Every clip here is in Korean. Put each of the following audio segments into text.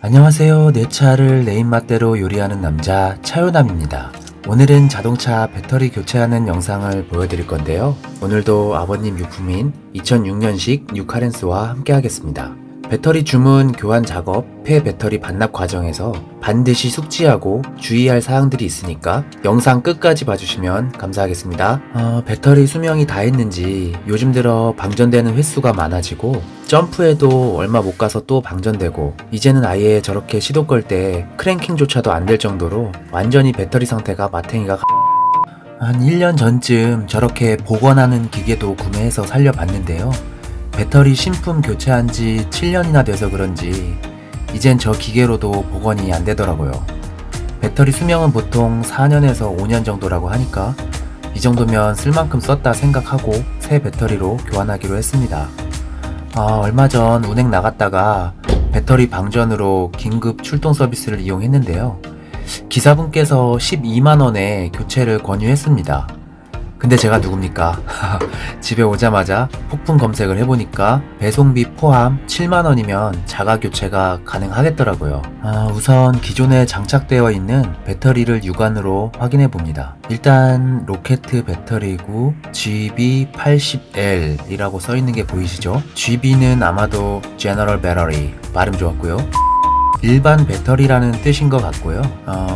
안녕하세요. 내 차를 내 입맛대로 요리하는 남자 차요남입니다. 오늘은 자동차 배터리 교체하는 영상을 보여드릴 건데요. 오늘도 아버님 유품인 2006년식 뉴카렌스와 함께 하겠습니다. 배터리 주문 교환 작업, 폐배터리 반납 과정에서 반드시 숙지하고 주의할 사항들이 있으니까 영상 끝까지 봐주시면 감사하겠습니다. 배터리 수명이 다 했는지 요즘 들어 방전되는 횟수가 많아지고 점프해도 얼마 못 가서 또 방전되고 이제는 아예 저렇게 시도 걸 때 크랭킹조차도 안 될 정도로 완전히 배터리 상태가 마탱이가 한 1년 전쯤 저렇게 복원하는 기계도 구매해서 살려봤는데요. 배터리 신품 교체한 지 7년이나 돼서 그런지 이젠 저 기계로도 복원이 안 되더라고요. 배터리 수명은 보통 4년에서 5년 정도라고 하니까 이 정도면 쓸만큼 썼다 생각하고 새 배터리로 교환하기로 했습니다. 얼마 전 운행 나갔다가 배터리 방전으로 긴급 출동 서비스를 이용했는데요. 기사분께서 12만원에 교체를 권유했습니다. 근데 제가 누굽니까? 집에 오자마자 폭풍 검색을 해보니까 배송비 포함 7만원이면 자가 교체가 가능하겠더라고요. 우선 기존에 장착되어 있는 배터리를 육안으로 확인해 봅니다. 일단 로켓 배터리고 GB80L 이라고 써있는 게 보이시죠? GB는 아마도 General Battery, 발음 좋았고요. 일반 배터리라는 뜻인 것 같고요.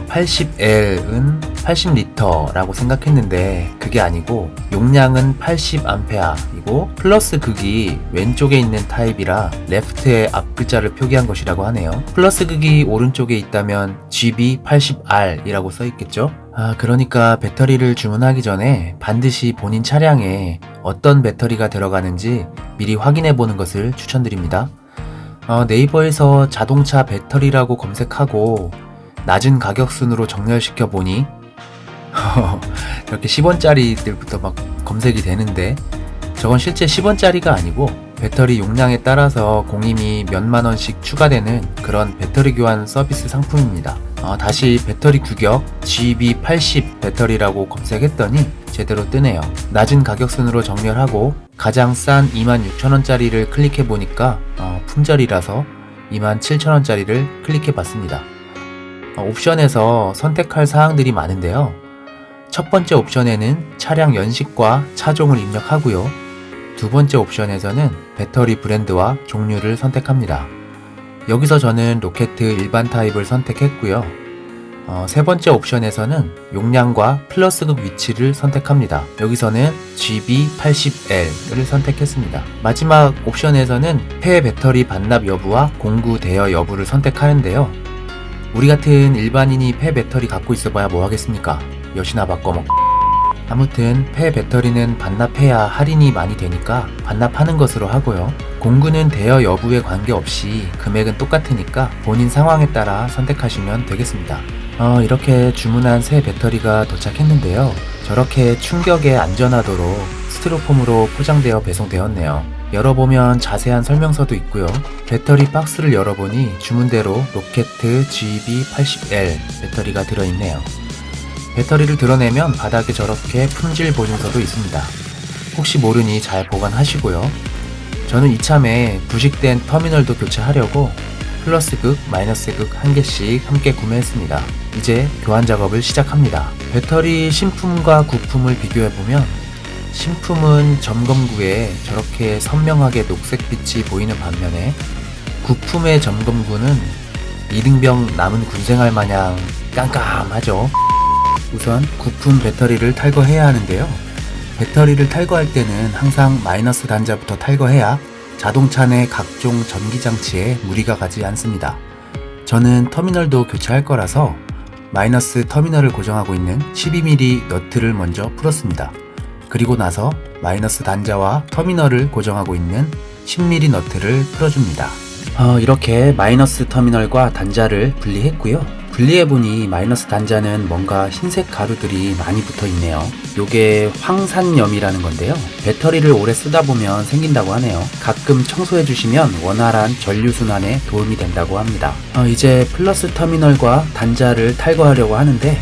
80L은 80리터라고 생각했는데 그게 아니고 용량은 80A이고 플러스 극이 왼쪽에 있는 타입이라 레프트의 앞 글자를 표기한 것이라고 하네요. 플러스 극이 오른쪽에 있다면 GB80R이라고 써있겠죠? 그러니까 배터리를 주문하기 전에 반드시 본인 차량에 어떤 배터리가 들어가는지 미리 확인해 보는 것을 추천드립니다. 네이버에서 자동차 배터리라고 검색하고 낮은 가격 순으로 정렬시켜 보니 이렇게 10원짜리들부터 막 검색이 되는데 저건 실제 10원짜리가 아니고 배터리 용량에 따라서 공임이 몇만 원씩 추가되는 그런 배터리 교환 서비스 상품입니다. 다시 배터리 규격 GB80 배터리라고 검색했더니 제대로 뜨네요. 낮은 가격순으로 정렬하고 가장 싼 26,000원짜리를 클릭해보니까 품절이라서 27,000원짜리를 클릭해봤습니다. 옵션에서 선택할 사항들이 많은데요. 첫 번째 옵션에는 차량 연식과 차종을 입력하고요. 두 번째 옵션에서는 배터리 브랜드와 종류를 선택합니다. 여기서 저는 로켓 일반 타입을 선택했고요. 세 번째 옵션에서는 용량과 플러스극 위치를 선택합니다. 여기서는 GB80L을 선택했습니다. 마지막 옵션에서는 폐 배터리 반납 여부와 공구 대여 여부를 선택하는데요. 우리 같은 일반인이 폐 배터리 갖고 있어봐야 뭐 하겠습니까? 여시나 바꿔먹. 아무튼 폐 배터리는 반납해야 할인이 많이 되니까 반납하는 것으로 하고요. 공구는 대여 여부에 관계없이 금액은 똑같으니까 본인 상황에 따라 선택하시면 되겠습니다. 이렇게 주문한 새 배터리가 도착했는데요. 저렇게 충격에 안전하도록 스티로폼으로 포장되어 배송되었네요. 열어보면 자세한 설명서도 있고요. 배터리 박스를 열어보니 주문대로 로켓 GB80L 배터리가 들어있네요. 배터리를 드러내면 바닥에 저렇게 품질 보증서도 있습니다. 혹시 모르니 잘 보관하시고요. 저는 이참에 부식된 터미널도 교체하려고 플러스극, 마이너스극 한 개씩 함께 구매했습니다. 이제 교환 작업을 시작합니다. 배터리 신품과 구품을 비교해보면 신품은 점검구에 저렇게 선명하게 녹색빛이 보이는 반면에 구품의 점검구는 이등병 남은 군생활 마냥 깜깜하죠. 우선 구품 배터리를 탈거해야 하는데요. 배터리를 탈거할 때는 항상 마이너스 단자부터 탈거해야 자동차 내 각종 전기장치에 무리가 가지 않습니다. 저는 터미널도 교체할 거라서 마이너스 터미널을 고정하고 있는 12mm 너트를 먼저 풀었습니다. 그리고 나서 마이너스 단자와 터미널을 고정하고 있는 10mm 너트를 풀어줍니다. 이렇게 마이너스 터미널과 단자를 분리했고요. 분리해보니 마이너스 단자는 뭔가 흰색 가루들이 많이 붙어있네요. 요게 황산염이라는 건데요. 배터리를 오래 쓰다 보면 생긴다고 하네요. 가끔 청소해주시면 원활한 전류순환에 도움이 된다고 합니다. 이제 플러스 터미널과 단자를 탈거하려고 하는데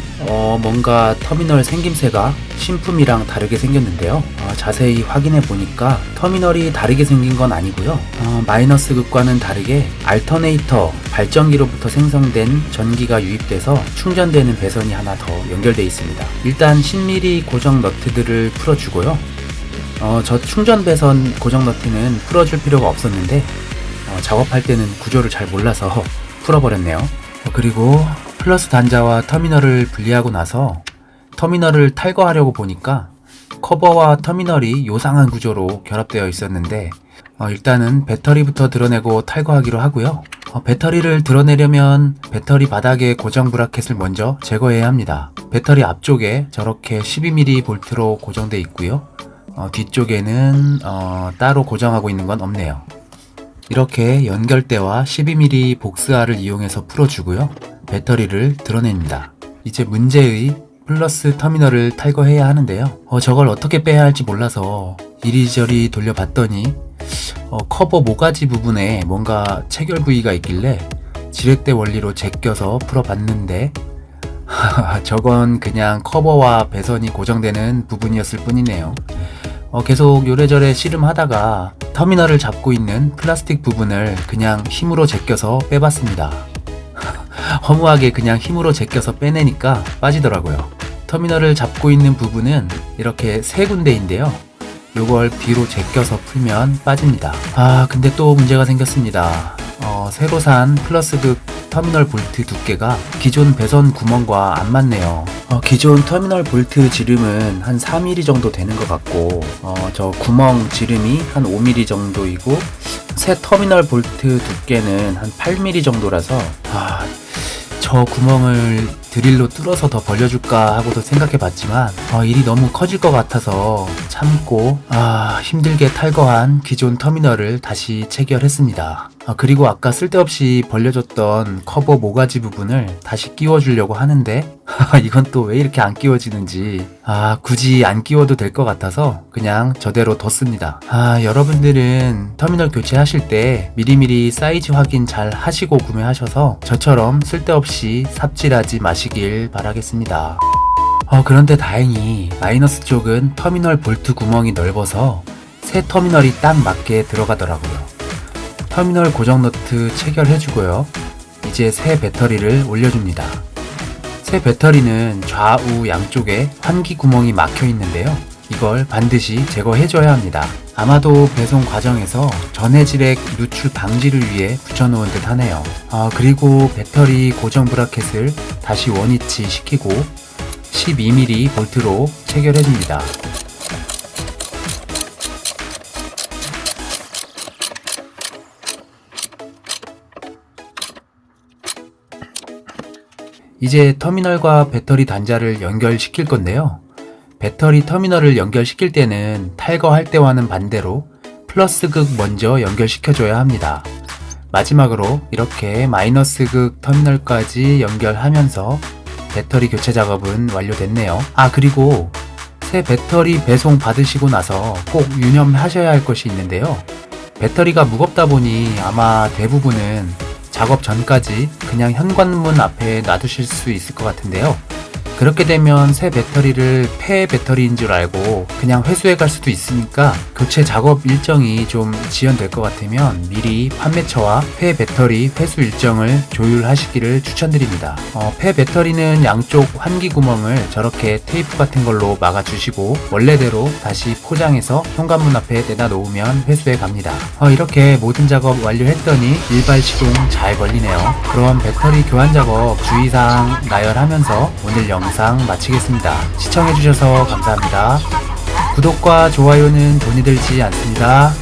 뭔가 터미널 생김새가 신품이랑 다르게 생겼는데요. 자세히 확인해 보니까 터미널이 다르게 생긴 건 아니고요. 마이너스 극과는 다르게 알터네이터 발전기로부터 생성된 전기가 유입돼서 충전되는 배선이 하나 더 연결되어 있습니다. 일단 10mm 고정 너트들을 풀어주고요. 저 충전 배선 고정 너트는 풀어줄 필요가 없었는데 작업할 때는 구조를 잘 몰라서 풀어버렸네요. 그리고 플러스 단자와 터미널을 분리하고 나서 터미널을 탈거하려고 보니까 커버와 터미널이 요상한 구조로 결합되어 있었는데 일단은 배터리부터 드러내고 탈거하기로 하고요. 배터리를 드러내려면 배터리 바닥에 고정 브라켓을 먼저 제거해야 합니다. 배터리 앞쪽에 저렇게 12mm 볼트로 고정되어 있고요. 뒤쪽에는 따로 고정하고 있는 건 없네요. 이렇게 연결대와 12mm 복스알을 이용해서 풀어주고요. 배터리를 드러냅니다. 이제 문제의 플러스 터미널을 탈거해야 하는데요. 저걸 어떻게 빼야 할지 몰라서 이리저리 돌려봤더니 커버 모가지 부분에 뭔가 체결 부위가 있길래 지렛대 원리로 제껴서 풀어봤는데 저건 그냥 커버와 배선이 고정되는 부분이었을 뿐이네요. 계속 요래저래 씨름하다가 터미널을 잡고 있는 플라스틱 부분을 그냥 힘으로 제껴서 빼봤습니다. 허무하게 그냥 힘으로 제껴서 빼내니까 빠지더라고요. 터미널을 잡고 있는 부분은 이렇게 세 군데인데요. 요걸 뒤로 제껴서 풀면 빠집니다. 근데 또 문제가 생겼습니다. 새로 산 플러스극 터미널 볼트 두께가 기존 배선 구멍과 안 맞네요. 기존 터미널 볼트 지름은 한 4mm 정도 되는 것 같고 저 구멍 지름이 한 5mm 정도이고 새 터미널 볼트 두께는 한 8mm 정도라서 저 구멍을 드릴로 뚫어서 더 벌려줄까 하고도 생각해 봤지만 일이 너무 커질 것 같아서 참고 힘들게 탈거한 기존 터미널을 다시 체결했습니다. 그리고 아까 쓸데없이 벌려줬던 커버 모가지 부분을 다시 끼워주려고 하는데 이건 또 왜 이렇게 안 끼워지는지 굳이 안 끼워도 될 것 같아서 그냥 저대로 뒀습니다. 여러분들은 터미널 교체하실 때 미리미리 사이즈 확인 잘 하시고 구매하셔서 저처럼 쓸데없이 삽질하지 마시길 바라겠습니다. 그런데 다행히 마이너스 쪽은 터미널 볼트 구멍이 넓어서 새 터미널이 딱 맞게 들어가더라고요. 터미널 고정 너트 체결해주고요. 이제 새 배터리를 올려줍니다. 새 배터리는 좌우 양쪽에 환기 구멍이 막혀 있는데요. 이걸 반드시 제거해줘야 합니다. 아마도 배송 과정에서 전해질액 누출 방지를 위해 붙여놓은 듯 하네요. 그리고 배터리 고정 브라켓을 다시 원위치 시키고 12mm 볼트로 체결해줍니다. 이제 터미널과 배터리 단자를 연결시킬 건데요. 배터리 터미널을 연결시킬 때는 탈거할 때와는 반대로 플러스극 먼저 연결시켜줘야 합니다. 마지막으로 이렇게 마이너스극 터미널까지 연결하면서 배터리 교체 작업은 완료됐네요. 그리고 새 배터리 배송 받으시고 나서 꼭 유념하셔야 할 것이 있는데요. 배터리가 무겁다 보니 아마 대부분은 작업 전까지 그냥 현관문 앞에 놔두실 수 있을 것 같은데요. 그렇게 되면 새 배터리를 폐 배터리인 줄 알고 그냥 회수해 갈 수도 있으니까 교체 작업 일정이 좀 지연될 것 같으면 미리 판매처와 폐 배터리 회수 일정을 조율하시기를 추천드립니다. 폐 배터리는 양쪽 환기 구멍을 저렇게 테이프 같은 걸로 막아주시고 원래대로 다시 포장해서 현관문 앞에 내다 놓으면 회수해 갑니다. 이렇게 모든 작업 완료했더니 일발 시동 잘 걸리네요. 그럼 배터리 교환 작업 주의사항 나열하면서 오늘 영상 마치겠습니다. 시청해주셔서 감사합니다. 구독과 좋아요는 돈이 들지 않습니다.